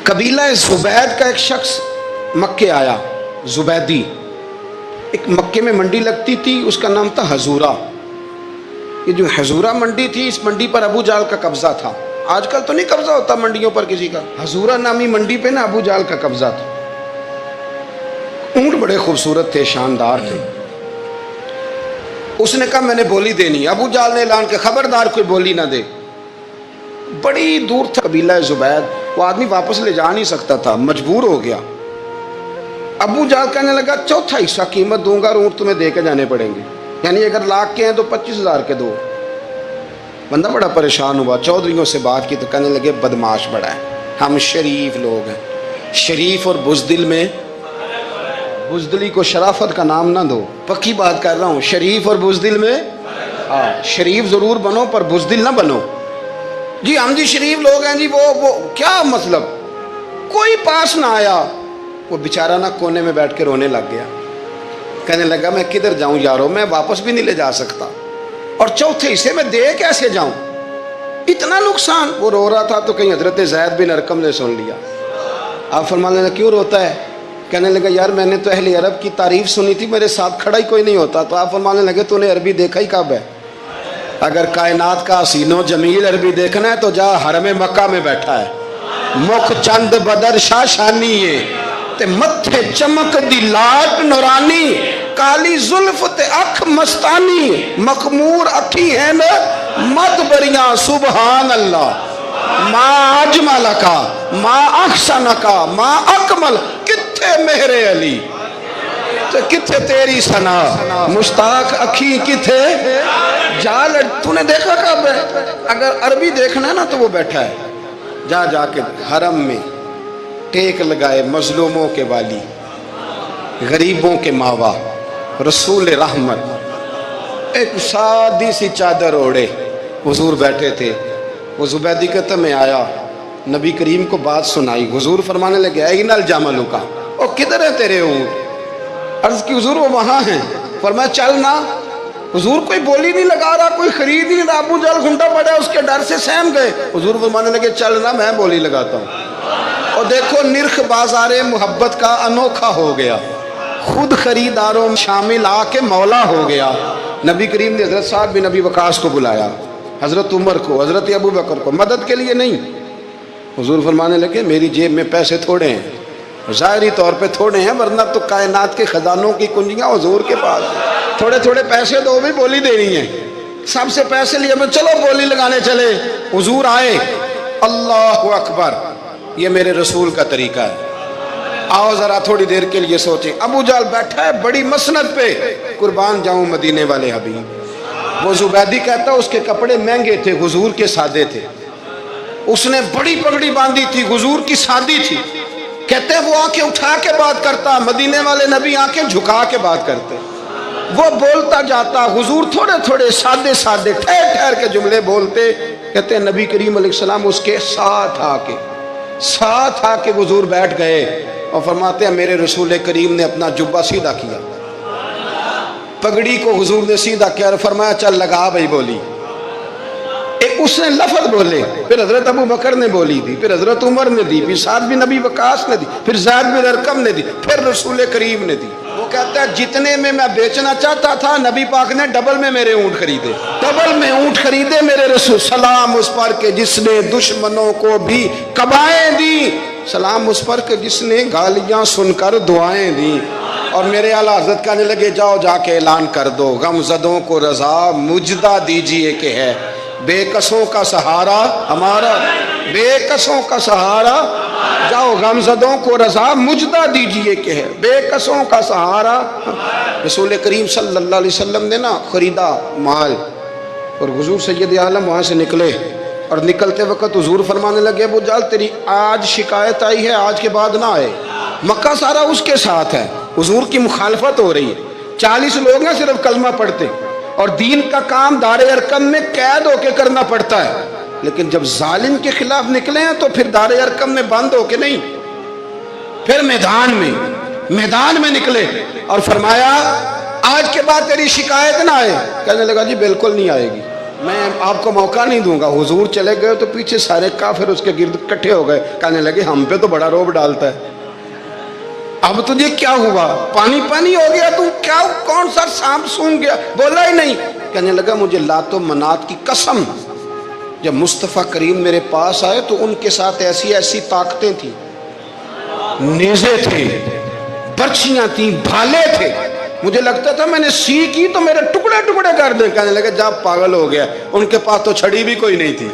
قبیلہ زبید کا ایک شخص مکے آیا، زبیدی، ایک مکے میں منڈی لگتی تھی، اس کا نام تھا حضورہ۔ یہ جو حضورہ منڈی تھی، اس منڈی پر ابو جہل کا قبضہ تھا۔ آج کل تو نہیں قبضہ ہوتا منڈیوں پر کسی کا، حضورہ نامی منڈی پہ نا ابو جہل کا قبضہ تھا۔ اونٹ بڑے خوبصورت تھے، شاندار تھے۔ اس نے کہا میں نے بولی دینی۔ ابو جہل نے اعلان کیا خبردار کوئی بولی نہ دے۔ بڑی دور تھا قبیلہ زبید، وہ آدمی واپس لے جا نہیں سکتا تھا، مجبور ہو گیا۔ ابو جہل کہنے لگا چوتھا حصہ قیمت دوں گا اور اونٹ تمہیں دے کے جانے پڑیں گے، یعنی اگر لاکھ کے ہیں تو 25,000 کے دو۔ بندہ بڑا پریشان ہوا، چودھریوں سے بات کی تو کہنے لگے بدماش بڑا ہے، ہم شریف لوگ ہیں، شریف اور بزدل میں، بزدلی کو شرافت کا نام نہ دو، پکی بات کر رہا ہوں، شریف اور بزدل میں شریف ضرور بنو پر بزدل نہ بنو۔ جی ہم جی شریف لوگ ہیں جی، وہ کیا مطلب؟ کوئی پاس نہ آیا، وہ بیچارہ نہ کونے میں بیٹھ کے رونے لگ گیا، کہنے لگا میں کدھر جاؤں یارو، میں واپس بھی نہیں لے جا سکتا، اور چوتھے حصے میں دے کیسے جاؤں، اتنا نقصان۔ وہ رو رہا تھا تو کہیں حضرت زید بن ارقم نے سن لیا۔ آپ فرمانے لگے کیوں روتا ہے؟ کہنے لگا یار میں نے تو اہل عرب کی تعریف سنی تھی، میرے ساتھ کھڑا ہی کوئی نہیں ہوتا۔ تو آپ فرمانے لگے تو نے عربی دیکھا ہی کب ہے؟ اگر کائنات کا حسین و جمیل عربی دیکھنا ہے تو جا حرم مکہ میں بیٹھا ہے، مکھ چند بدر شاہ شانی ہے تے متھے چمک دی لاٹ نورانی، کالی زلف تے اکھ مستانی، مخمور اکھی ہیں نا مد بریاں سبحان اللہ، ما اجمل کا ما احسن کا ما اکمل، کتھے مہر علی تے کتھے تیری ثنا، مشتاق اکھی کتھے جال۔ تو نے دیکھا کب ہے؟ اگر عربی دیکھنا ہے نا تو وہ بیٹھا ہے، جا جا کے حرم میں ٹیک لگائے، مظلوموں کے والی، غریبوں کے ماوا، رسول رحمت، ایک سادی سی چادر اوڑے حضور بیٹھے تھے۔ وہ زبیدی کہتا میں آیا، نبی کریم کو بات سنائی، حضور فرمانے لگے این الجمل کا، او کدھر ہے تیرے اونٹ؟ عرض کی حضور وہ وہاں ہیں۔ فرمایا چل نہ۔ حضور کوئی بولی نہیں لگا رہا، کوئی خرید نہیں رہا، ابو جہل گھنٹا پڑا، اس کے ڈر سے سہم گئے۔ حضور فرمانے لگے چل نہ، میں بولی لگاتا ہوں۔ اور دیکھو نرخ بازار محبت کا انوکھا ہو گیا، خود خریداروں شامل آ کے مولا ہو گیا۔ نبی کریم نے حضرت سعد بن ابی وقاص کو بلایا، حضرت عمر کو، حضرت ابو بکر کو، مدد کے لیے نہیں۔ حضور فرمانے لگے میری جیب میں پیسے تھوڑے ہیں، ظاہری طور پہ تھوڑے ہیں، ورنہ تو کائنات کے خزانوں کی کنجیاں حضور کے پاس، تھوڑے تھوڑے پیسے دو بھی بولی دینی ہے۔ سب سے پیسے لیے میں چلو بولی لگانے چلے۔ حضور آئے، اللہ اکبر، یہ میرے رسول کا طریقہ ہے، آؤ ذرا تھوڑی دیر کے لیے سوچیں۔ ابو جہل بیٹھا ہے بڑی مسند پہ، قربان جاؤں مدینے والے حبیب۔ وہ زبیدی کہتا اس کے کپڑے مہنگے تھے، حضور کے سادے تھے، اس نے بڑی پگڑی باندھی تھی، حضور کی سادی تھی۔ کہتے ہیں وہ آنکھیں اٹھا کے بات کرتا، مدینے والے نبی آنکھیں جھکا کے بات کرتے۔ وہ بولتا جاتا، حضور تھوڑے تھوڑے سادے سادے ٹھہر ٹھہر کے جملے بولتے۔ کہتے ہیں نبی کریم علیہ السلام اس کے ساتھ آ کے حضور بیٹھ گئے اور فرماتے ہیں میرے رسول کریم نے اپنا جبہ سیدھا کیا، پگڑی کو حضور نے سیدھا کیا اور فرمایا چل لگا بھائی بولی۔ ایک اس نے لفظ بولے، پھر حضرت ابو بکر نے بولی دی، پھر حضرت عمر نے دی، پھر سعد بن ابی وقاص نے دی، پھر زید بن ارقم نے دی، پھر رسول کریم نے دی۔ وہ کہتا ہے جتنے میں بیچنا چاہتا تھا نبی پاک نے ڈبل میں میرے اونٹ خریدے، ڈبل میں اونٹ خریدے میرے رسول۔ سلام اس پر کہ جس نے دشمنوں کو بھی قبائیں دی، سلام اس پر کہ جس نے گالیاں سن کر دعائیں دی۔ اور میرے اعلیٰ حضرت کہنے لگے جاؤ جا کے اعلان کر دو، غم زدوں کو رضا مجدہ دیجئے کہ ہے بے کسوں کا سہارا ہمارا، بے کسوں کا سہارا، جاؤ غم زدوں کو رضا مجدہ دیجئے کہ ہے بے کسوں کا سہارا۔ رسول کریم صلی اللہ علیہ وسلم نے نا خریدا مال، اور حضور سید عالم وہاں سے نکلے، اور نکلتے وقت حضور فرمانے لگے ابو جہل تیری آج شکایت آئی ہے، آج کے بعد نہ آئے، مکہ سارا اس کے ساتھ ہے، حضور کی مخالفت ہو رہی ہے، 40 لوگ ہیں صرف کلمہ پڑھتے، اور دین کا کام دار ارقم میں قید ہو کے کرنا پڑتا ہے، لیکن جب ظالم کے خلاف نکلے ہیں تو پھر دار ارقم میں بند ہو کے نہیں، پھر میدان میں نکلے اور فرمایا آج کے بعد تیری شکایت نہ آئے۔ کہنے لگا جی بالکل نہیں آئے گی۔ میں آپ کو موقع نہیں دوں گا. حضور چلے گئے تو پیچھے سارے کافر اس کے گرد اکٹھے ہو گئے, کہنے لگے ہم پہ تو بڑا روب ڈالتا ہے, اب تجھے کیا ہوا, پانی پانی ہو گیا, تو کیا کون سا سانپ سونگ گیا, بولا ہی نہیں. کہنے لگا مجھے لات و منات کی قسم, جب مصطفیٰ کریم میرے پاس آئے تو ان کے ساتھ ایسی ایسی طاقتیں تھیں, نیزے تھے, برچیاں تھیں, بھالے تھے, مجھے لگتا تھا میں نے سی کی تو میرے ٹکڑے ٹکڑے کر دیں. کہنے لگے جب پاگل ہو گیا, ان کے پاس تو چھڑی بھی کوئی نہیں تھی,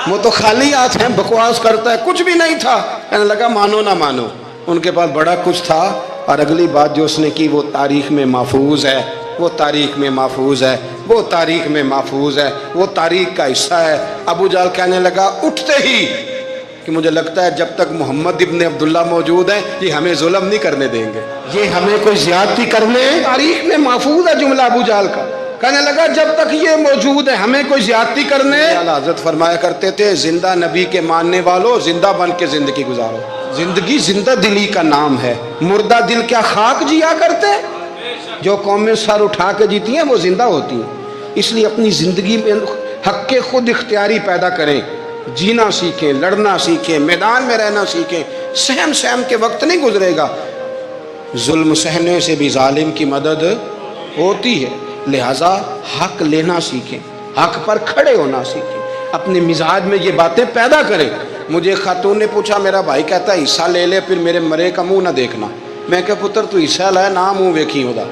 وہ تو خالی ہاتھ ہیں, بکواس کرتا ہے, کچھ بھی نہیں تھا. کہنے لگا مانو نہ مانو, ان کے پاس بڑا کچھ تھا. اور اگلی بات جو اس نے کی وہ تاریخ میں محفوظ ہے, وہ تاریخ میں محفوظ ہے, وہ تاریخ میں محفوظ ہے, وہ تاریخ کا حصہ ہے. ابو جہل کہنے لگا اٹھتے ہی کہ مجھے لگتا ہے جب تک محمد ابن عبداللہ موجود ہیں یہ ہمیں ظلم نہیں کرنے دیں گے, یہ ہمیں کوئی زیادتی کرنے, تاریخ میں محفوظ ہے جملہ ابو جہل کا. کہنے لگا جب تک یہ موجود ہے ہمیں کوئی زیادتی کرنے. حضرت فرمایا کرتے تھے زندہ نبی کے ماننے والوں زندہ بن کے زندگی گزارو. زندگی زندہ دلی کا نام ہے, مردہ دل کیا خاک جیا کرتے, جو قومیں سر اٹھا کے جیتی ہیں وہ زندہ ہوتی ہیں. اس لیے اپنی زندگی میں حق کے خود اختیاری پیدا کریں, جینا سیکھیں, لڑنا سیکھیں, میدان میں رہنا سیکھیں. سہم سہم کے وقت نہیں گزرے گا, ظلم سہنے سے بھی ظالم کی مدد ہوتی ہے. لہٰذا حق لینا سیکھیں, حق پر کھڑے ہونا سیکھیں, اپنے مزاج میں یہ باتیں پیدا کریں. مجھے خاتون نے پوچھا, میرا بھائی کہتا ہے حصہ لے لے پھر میرے مرے کا منہ نہ دیکھنا. میں کہا پتر تو حصہ لائے نہ منہ ویکھی ہوتا,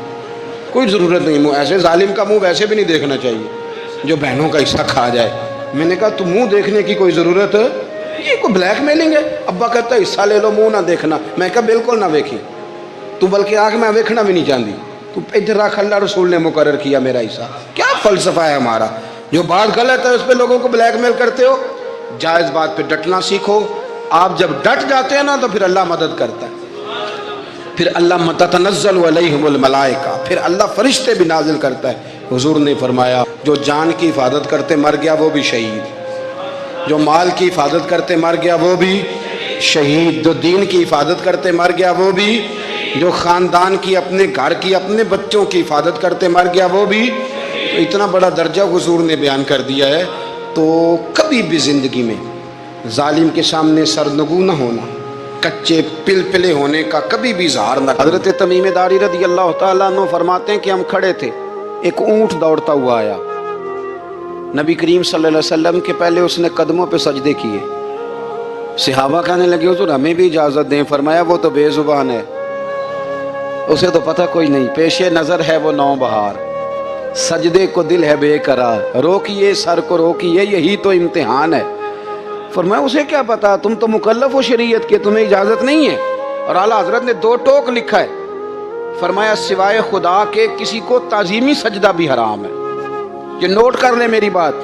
کوئی ضرورت نہیں, منہ ایسے ظالم کا منہ ویسے بھی نہیں دیکھنا چاہیے جو بہنوں کا حصہ کھا جائے. میں نے کہا تو منہ دیکھنے کی کوئی ضرورت, یہ کوئی بلیک میلنگ ہے. ابا کہتا ہے حصہ لے لو منہ نہ دیکھنا. میں کہا بالکل نہ ویکھی, تو بلکہ آنکھ میں ویکھنا بھی نہیں چاہتی, تو ادھر رکھ, اللہ رسول نے مقرر کیا میرا حصہ. کیا فلسفہ ہے ہمارا, جو بات غلط ہے اس پہ لوگوں کو بلیک میل کرتے ہو. جائز بات پہ ڈٹنا سیکھو. آپ جب ڈٹ جاتے ہیں نا تو پھر اللہ مدد کرتا ہے, پھر اللہ تتنزل علیہم الملائکہ, پھر اللہ فرشتے بھی نازل کرتا ہے. حضور نے فرمایا جو جان کی حفاظت کرتے مر گیا وہ بھی شہید, جو مال کی حفاظت کرتے مر گیا وہ بھی شہید, جو دین کی حفاظت کرتے مر گیا وہ بھی, جو خاندان کی, اپنے گھر کی, اپنے بچوں کی حفاظت کرتے مر گیا وہ بھی. اتنا بڑا درجہ حضور نے بیان کر دیا ہے. تو کبھی بھی زندگی میں ظالم کے سامنے سرنگو نہ ہونا, کچے پلپلے ہونے کا کبھی بھی اظہار نہ. حضرت تمیم داری رضی اللہ تعالیٰ عنہ فرماتے ہیں کہ ہم کھڑے تھے, ایک اونٹ دوڑتا ہوا آیا, نبی کریم صلی اللہ علیہ وسلم کے پہلے اس نے قدموں پہ سجدے کیے. صحابہ کہنے لگے حضور ہمیں بھی اجازت دیں. فرمایا وہ تو بے زبان ہے, اسے تو پتہ کوئی نہیں, پیش نظر ہے وہ نو بہار, سجدے کو دل ہے بے قرار, روکیے سر کو روکیے یہی تو امتحان ہے. فرمایا اسے کیا پتا, تم تو مکلف ہو شریعت کے, تمہیں اجازت نہیں ہے. اور اعلیٰ حضرت نے 2 ٹوک لکھا ہے, فرمایا سوائے خدا کے کسی کو تعظیمی سجدہ بھی حرام ہے. یہ نوٹ کر لیں میری بات.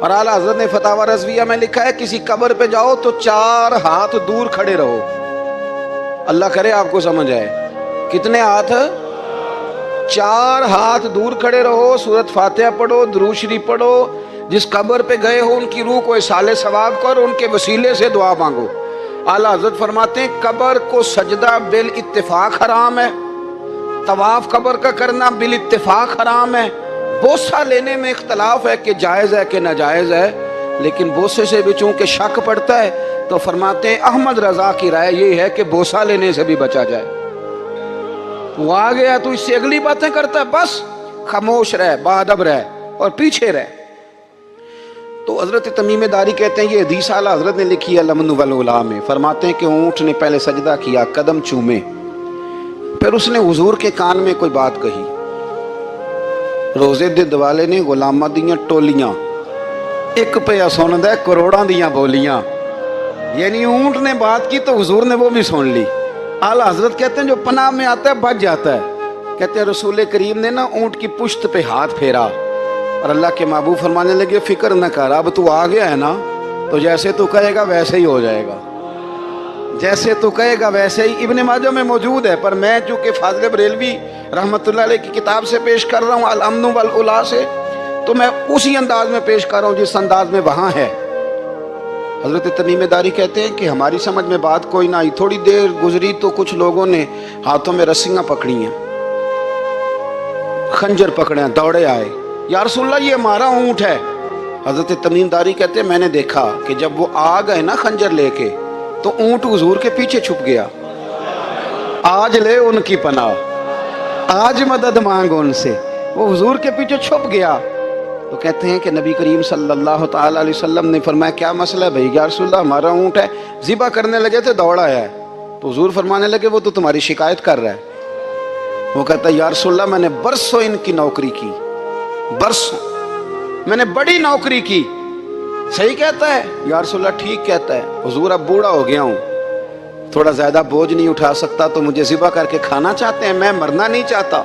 اور اعلیٰ حضرت نے فتاوی رضویہ میں لکھا ہے کسی قبر پہ جاؤ تو 4 ہاتھ دور کھڑے رہو. اللہ کرے آپ کو سمجھ آئے, کتنے ہاتھ, 4 ہاتھ دور کھڑے رہو, سورت فاتحہ پڑھو, درود شریف پڑھو, جس قبر پہ گئے ہو ان کی روح کو اصال ثواب کر, ان کے وسیلے سے دعا مانگو. اعلیٰ حضرت فرماتے ہیں قبر کو سجدہ بالاتفاق حرام ہے, طواف قبر کا کرنا بالاتفاق حرام ہے. بوسہ لینے میں اختلاف ہے کہ جائز ہے کہ ناجائز ہے, لیکن بوسے سے بھی چونکہ شک پڑتا ہے تو فرماتے ہیں احمد رضا کی رائے یہ ہے کہ بوسہ لینے سے بھی بچا جائے. وہ آ گیا تو اس سے اگلی باتیں کرتا ہے, بس خاموش رہ, باادب رہ اور پیچھے رہ. تو حضرت تمیم داری کہتے ہیں یہ حدیث اعلیٰ حضرت نے لکھی ہے لمن والعلا میں. فرماتے ہیں کہ اونٹ نے پہلے سجدہ کیا, قدم چومے, پھر اس نے حضور کے کان میں کوئی بات کہی. روزے دے دوالے نے غلاماں دیاں ٹولیاں, ایک پیا سندا کروڑاں دیاں بولیاں. یعنی اونٹ نے بات کی تو حضور نے وہ بھی سن لی. اعلیٰ حضرت کہتے ہیں جو پناہ میں آتا ہے بچ جاتا ہے. کہتے ہیں رسول کریم نے نا اونٹ کی پشت پہ ہاتھ پھیرا اور اللہ کے محبوب فرمانے لگے فکر نہ کر, اب تو آ گیا ہے نا تو جیسے تو کہے گا ویسے ہی ہو جائے گا, جیسے تو کہے گا ویسے ہی. ابن ماجہ میں موجود ہے, پر میں چونکہ فاضل بریلوی رحمۃ اللہ علیہ کی کتاب سے پیش کر رہا ہوں الامن والعلا سے, تو میں اسی انداز میں پیش کر رہا ہوں جس انداز میں وہاں ہے. حضرت تمیم داری کہتے ہیں کہ ہماری سمجھ میں بات کوئی نہ آئی. تھوڑی دیر گزری تو کچھ لوگوں نے ہاتھوں میں رسیاں پکڑی ہیں, خنجر پکڑے ہیں, دوڑے آئے. یا رسول اللہ یہ ہمارا اونٹ ہے۔ حضرت تمیم داری کہتے ہیں میں نے دیکھا کہ جب وہ آ گئے نا خنجر لے کے تو اونٹ حضور کے پیچھے چھپ گیا۔ آج لے ان کی پناہ، آج مدد مانگ ان سے، وہ حضور کے پیچھے چھپ گیا۔ تو کہتے ہیں کہ نبی کریم صلی اللہ تعالی علیہ وسلم نے فرمایا کیا مسئلہ ہے بھائی؟ یا رسول اللہ ہمارا اونٹ ہے، ذبح کرنے لگے تھے دوڑ آیا ہے۔ تو حضور فرمانے لگے وہ تو تمہاری شکایت کر رہا ہے۔ وہ کہتا ہے یا رسول اللہ میں نے برسوں ان کی نوکری کی، برسوں میں نے بڑی نوکری کی۔ صحیح کہتا ہے یا رسول اللہ؟ ٹھیک کہتا ہے حضور، اب بوڑھا ہو گیا ہوں، تھوڑا زیادہ بوجھ نہیں اٹھا سکتا، تو مجھے ذبح کر کے کھانا چاہتے ہیں، میں مرنا نہیں چاہتا۔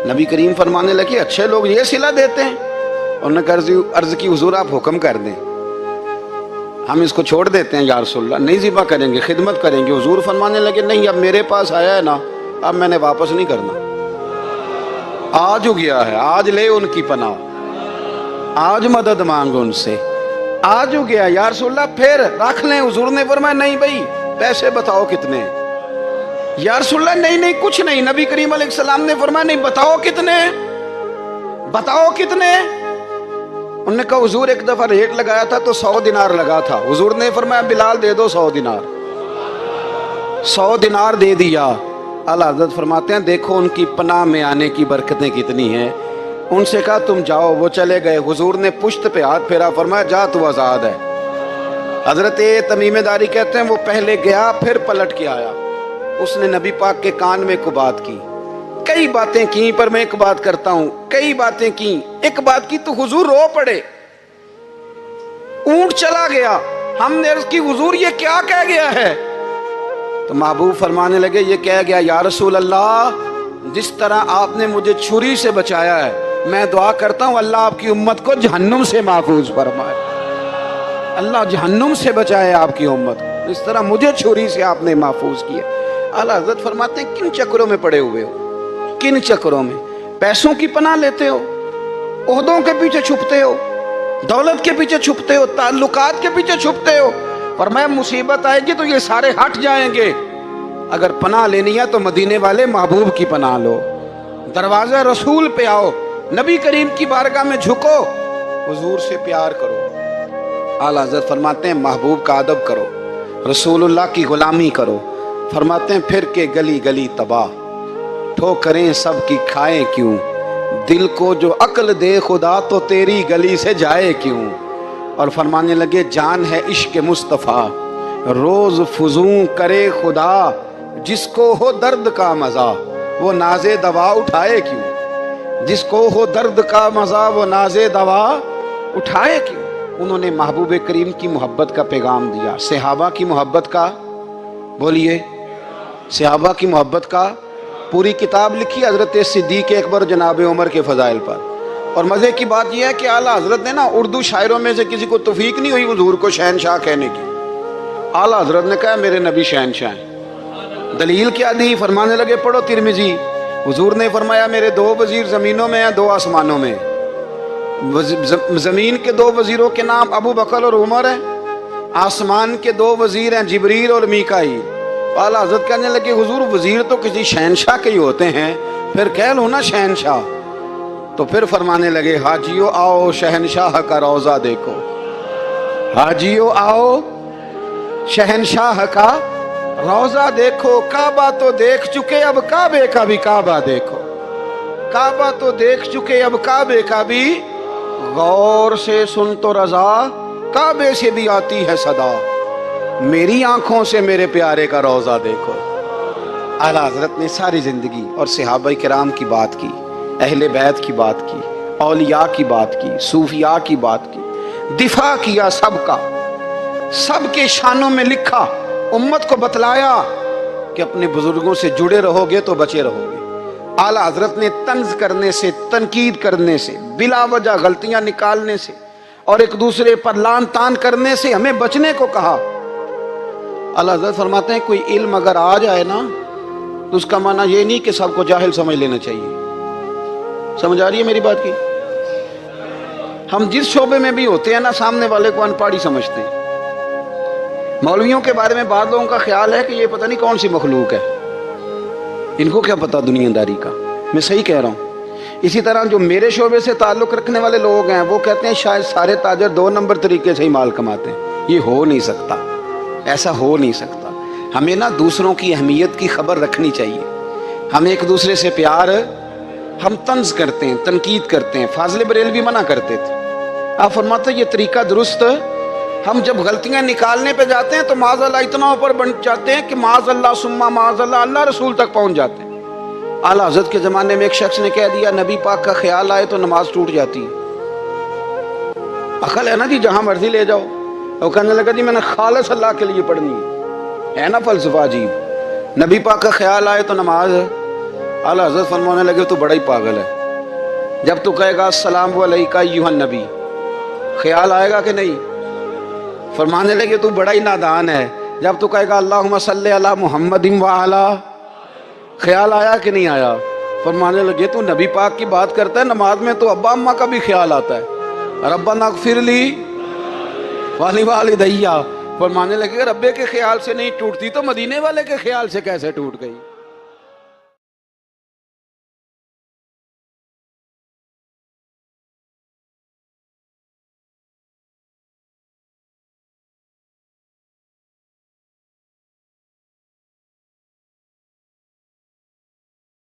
نبی کریم فرمانے لگے اچھے لوگ یہ صلہ دیتے ہیں؟ انہوں نے عرض کی حضور آپ حکم کر دیں، ہم اس کو چھوڑ دیتے ہیں یا رسول اللہ، نہیں ذبح کریں گے، خدمت کریں گے۔ حضور فرمانے لگے نہیں، اب میرے پاس آیا ہے نا، اب میں نے واپس نہیں کرنا، آج ہو گیا ہے، آج لے ان کی پناہ، آج مدد مانگ ان سے، آج ہو گیا یا رسول اللہ پھر رکھ لیں۔ حضور نے فرمایا نہیں بھائی پیسے بتاؤ کتنے؟ یا رسول اللہ نہیں نہیں کچھ نہیں۔ نبی کریم علیہ السلام نے فرمایا نہیں بتاؤ کتنے، بتاؤ کتنے؟ انہوں نے کہا حضور ایک دفعہ ریٹ لگایا تھا تو 100 دینار لگا تھا۔ حضور نے فرمایا بلال دے دو 100 دینار، 100 دینار دے دیا۔ اعلیٰ حضرت فرماتے ہیں دیکھو ان کی پناہ میں آنے کی برکتیں کتنی ہیں۔ ان سے کہا تم جاؤ، وہ چلے گئے۔ حضور نے پشت پہ ہاتھ پھیرا، فرمایا جا تو آزاد ہے۔ حضرت تمیم داری کہتے ہیں وہ پہلے گیا پھر پلٹ کے آیا، اس نے نبی پاک کے کان میں کو بات کی، کئی باتیں کی، پر میں ایک بات کرتا ہوں، کئی باتیں کی، ایک بات کی تو حضور رو پڑے۔ اونٹ چلا گیا، ہم نے عرض کی حضور یہ کیا کہہ گیا ہے؟ تو محبوب فرمانے لگے یہ کہہ گیا یا رسول اللہ جس طرح آپ نے مجھے چھری سے بچایا ہے، میں دعا کرتا ہوں اللہ آپ کی امت کو جہنم سے محفوظ فرمائے، اللہ جہنم سے بچائے آپ کی امت کو، اس طرح مجھے چھری سے آپ نے محفوظ کیا۔ اعلیٰ حضرت فرماتے ہیں کن چکروں میں پڑے ہوئے ہو، کن چکروں میں؟ پیسوں کی پناہ لیتے ہو، عہدوں کے پیچھے چھپتے ہو، دولت کے پیچھے چھپتے ہو، تعلقات کے پیچھے چھپتے ہو۔ فرمایا مصیبت آئے گی تو یہ سارے ہٹ جائیں گے، اگر پناہ لینی ہے تو مدینے والے محبوب کی پناہ لو، دروازہ رسول پہ آؤ، نبی کریم کی بارگاہ میں جھکو، حضور سے پیار کرو۔ اعلیٰ حضرت فرماتے ہیں محبوب کا ادب کرو، رسول اللہ کی غلامی کرو۔ فرماتے ہیں پھر کے گلی گلی تباہ، ٹھوکریں سب کی کھائیں کیوں، دل کو جو عقل دے خدا تو تیری گلی سے جائے کیوں۔ اور فرمانے لگے جان ہے عشق مصطفیٰ، روز فزوں کرے خدا، جس کو ہو درد کا مزہ وہ ناز دوا اٹھائے کیوں، جس کو ہو درد کا مزہ وہ ناز دوا اٹھائے کیوں۔ انہوں نے محبوب کریم کی محبت کا پیغام دیا، صحابہ کی محبت کا، بولیے صحابہ کی محبت کا پوری کتاب لکھی حضرت صدیق اکبر جناب عمر کے فضائل پر۔ اور مزے کی بات یہ ہے کہ اعلیٰ حضرت نے نا اردو شاعروں میں سے کسی کو توفیق نہیں ہوئی حضور کو شہنشاہ کہنے کی، اعلیٰ حضرت نے کہا میرے نبی شہنشاہ ہیں۔ دلیل کیا دی؟ فرمانے لگے پڑھو ترمذی، حضور نے فرمایا میرے 2 وزیر زمینوں میں ہیں 2 آسمانوں میں، زمین کے 2 وزیروں کے نام ابو بکر اور عمر ہیں، آسمان کے 2 وزیر ہیں جبریل اور میکائیل۔ اعلیٰ حضرت کہنے لگے حضور وزیر تو کسی شہنشاہ کے ہی ہوتے ہیں، پھر کہہ لو نا شہنشاہ۔ تو پھر فرمانے لگے حاجیو آؤ شہنشاہ کا روضہ دیکھو، حاجیو آؤ شہنشاہ کا روضہ دیکھو، کعبہ تو دیکھ چکے اب کعبے کا بھی کعبہ دیکھو، کعبہ تو دیکھ چکے اب کعبے کا بھی، غور سے سن تو رضا کعبے سے بھی آتی ہے صدا، میری آنکھوں سے میرے پیارے کا روضہ دیکھو۔ اعلیٰ حضرت نے ساری زندگی اور صحابہ کرام کی بات کی، اہل بیت کی بات کی، اولیاء کی بات کی، صوفیاء کی بات کی، دفاع کیا سب کا، سب کے شانوں میں لکھا، امت کو بتلایا کہ اپنے بزرگوں سے جڑے رہو گے تو بچے رہو گے۔ اعلیٰ حضرت نے طنز کرنے سے، تنقید کرنے سے، بلا وجہ غلطیاں نکالنے سے اور ایک دوسرے پر لان تان کرنے سے ہمیں بچنے کو کہا۔ اعلیٰ حضرت فرماتے ہیں کوئی علم اگر آ جائے نا تو اس کا معنی یہ نہیں کہ سب کو جاہل سمجھ لینا چاہیے۔ سمجھ آ رہی ہے میری بات کی؟ ہم جس شعبے میں بھی ہوتے ہیں نا سامنے والے کو ان پڑھ ہی سمجھتے ہیں۔ مولویوں کے بارے میں بعض لوگوں کا خیال ہے کہ یہ پتہ نہیں کون سی مخلوق ہے، ان کو کیا پتہ دنیا داری کا۔ میں صحیح کہہ رہا ہوں، اسی طرح جو میرے شعبے سے تعلق رکھنے والے لوگ ہیں وہ کہتے ہیں شاید سارے تاجر 2 نمبر طریقے سے ہی مال کماتے ہیں. یہ ہو نہیں سکتا، ایسا ہو نہیں سکتا. ہمیں نا دوسروں کی اہمیت کی خبر رکھنی چاہیے. ہم ایک دوسرے سے پیار، ہم طنز کرتے ہیں، تنقید کرتے ہیں. فاضل بریلوی منع کرتے تھے. آپ فرماتے یہ طریقہ درست. ہم جب غلطیاں نکالنے پہ جاتے ہیں تو معاذ اللہ اتنا اوپر بن جاتے ہیں کہ معاذ اللہ ثم معاذ اللہ اللہ رسول تک پہنچ جاتے ہیں. اعلیٰ حضرت کے زمانے میں ایک شخص نے کہہ دیا نبی پاک کا خیال آئے تو نماز ٹوٹ جاتی ہے. عقل ہے نا جی، جہاں مرضی لے جاؤ. وہ کہنے لگا جی میں نے خالص اللہ کے لیے پڑھنی ہے نا فلسفہ عجیب. نبی پاک کا خیال آئے تو نماز. اعلیٰ حضرت فرمانے لگے تو بڑا ہی پاگل ہے. جب تو کہے گا السلام علیکہ ایھا النبی، خیال آئے گا کہ نہیں؟ فرمانے لگے تو بڑا ہی نادان ہے. جب تو کہے گا اللہم صلی علی محمد وعلی، خیال آیا کہ نہیں آیا؟ فرمانے لگے تو نبی پاک کی بات کرتا ہے، نماز میں تو ابا اماں کا بھی خیال آتا ہے. ربنا اغفر لی ولوالدیّ. فرمانے لگے ربے کے خیال سے نہیں ٹوٹتی تو مدینے والے کے خیال سے کیسے ٹوٹ گئی؟